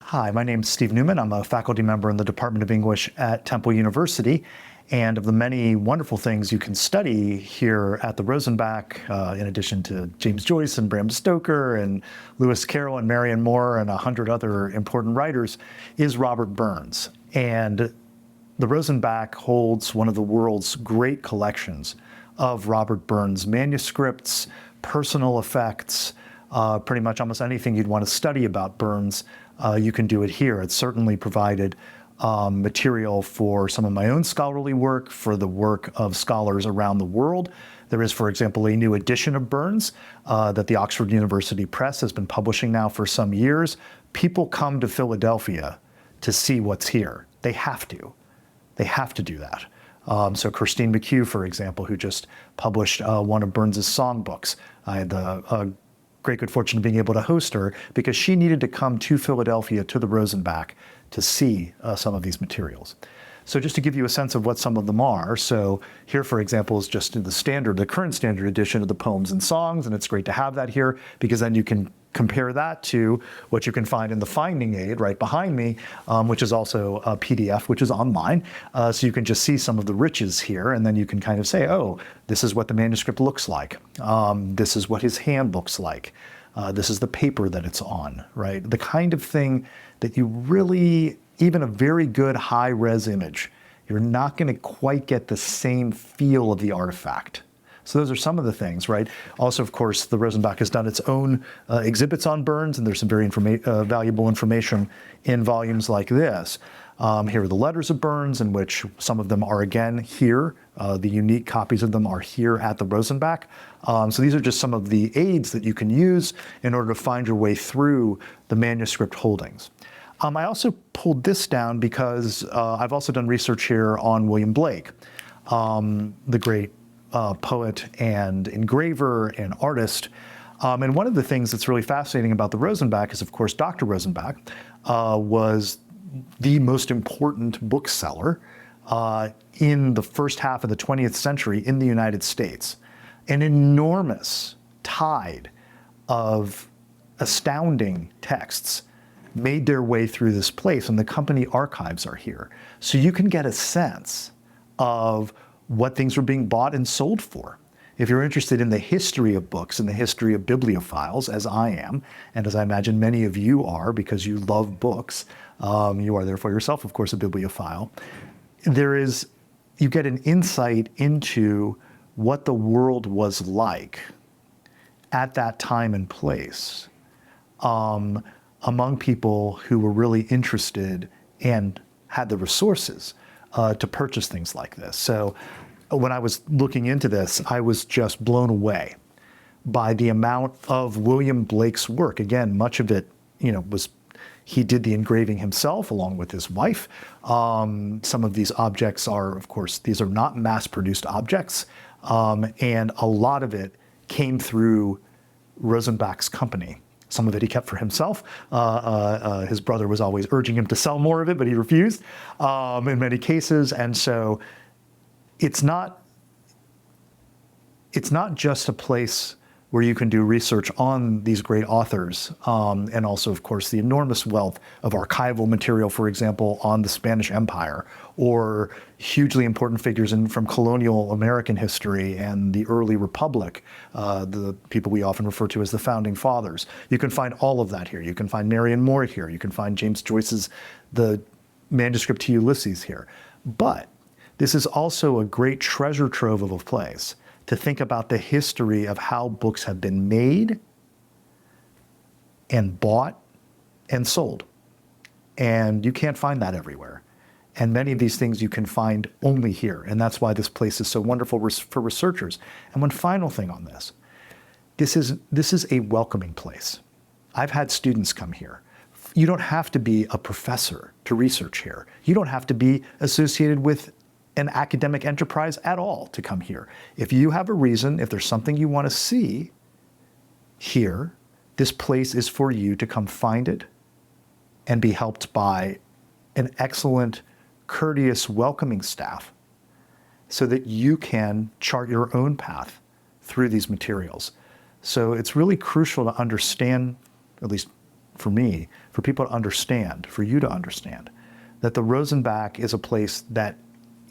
Hi, my name is Steve Newman. I'm a faculty member in the Department of English at Temple University. And of the many wonderful things you can study here at the Rosenbach, in addition to James Joyce and Bram Stoker and Lewis Carroll and Marion Moore and 100 other important writers, is Robert Burns. And the Rosenbach holds one of the world's great collections of Robert Burns manuscripts, personal effects, pretty much almost anything you'd want to study about Burns, you can do it here. It's certainly provided material for some of my own scholarly work, for the work of scholars around the world. There is, for example, a new edition of Burns that the Oxford University Press has been publishing now for some years. People come to Philadelphia to see what's here. They have to. They have to do that. So Christine McHugh, for example, who just published one of Burns's songbooks. I had the great good fortune of being able to host her because she needed to come to Philadelphia to the Rosenbach to see some of these materials. So just to give you a sense of what some of them are, so here, for example, is just in the current standard edition of the Poems and Songs, and it's great to have that here because then you can compare that to what you can find in the Finding Aid right behind me, which is also a PDF, which is online. So you can just see some of the riches here, and then you can kind of say, oh, this is what the manuscript looks like. This is what his hand looks like. This is the paper that it's on, right? The kind of thing that you really, even a very good high-res image, you're not going to quite get the same feel of the artifact. So those are some of the things, right? Also, of course, the Rosenbach has done its own exhibits on Burns, and there's some very valuable information in volumes like this. Here are the letters of Burns, in which some of them are again here. The unique copies of them are here at the Rosenbach. So these are just some of the aids that you can use in order to find your way through the manuscript holdings. I also pulled this down because I've also done research here on William Blake, the great poet and engraver and artist. And one of the things that's really fascinating about the Rosenbach is, of course, Dr. Rosenbach was the most important bookseller in the first half of the 20th century in the United States. An enormous tide of astounding texts made their way through this place, and the company archives are here. So you can get a sense of what things were being bought and sold for. If you're interested in the history of books and the history of bibliophiles, as I am, and as I imagine many of you are because you love books, you are therefore yourself, of course, a bibliophile, you get an insight into what the world was like at that time and place among people who were really interested and had the resources to purchase things like this. So when I was looking into this, I was just blown away by the amount of William Blake's work. Again, much of it, he did the engraving himself along with his wife. Some of these objects are, of course, these are not mass-produced objects, and a lot of it came through Rosenbach's company. Some of it he kept for himself. His brother was always urging him to sell more of it, but he refused in many cases. And so it's not just a place where you can do research on these great authors, and also, of course, the enormous wealth of archival material, for example, on the Spanish Empire, or hugely important figures from colonial American history and the early Republic, the people we often refer to as the Founding Fathers. You can find all of that here. You can find Marion Moore here. You can find James Joyce's The Manuscript to Ulysses here. But this is also a great treasure trove of a place to think about the history of how books have been made and bought and sold. And you can't find that everywhere. And many of these things you can find only here. And that's why this place is so wonderful for researchers. And one final thing on this. This is a welcoming place. I've had students come here. You don't have to be a professor to research here. You don't have to be associated with an academic enterprise at all to come here. If you have a reason, if there's something you want to see here, this place is for you to come find it and be helped by an excellent, courteous, welcoming staff so that you can chart your own path through these materials. So it's really crucial to understand, at least for me, for people to understand, for you to understand, that the Rosenbach is a place that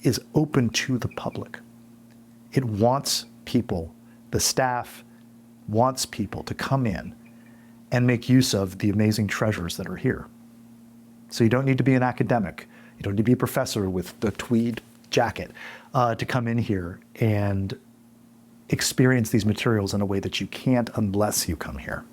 is open to the public. It wants people, the staff wants people to come in and make use of the amazing treasures that are here. So you don't need to be an academic. You don't need to be a professor with the tweed jacket to come in here and experience these materials in a way that you can't unless you come here.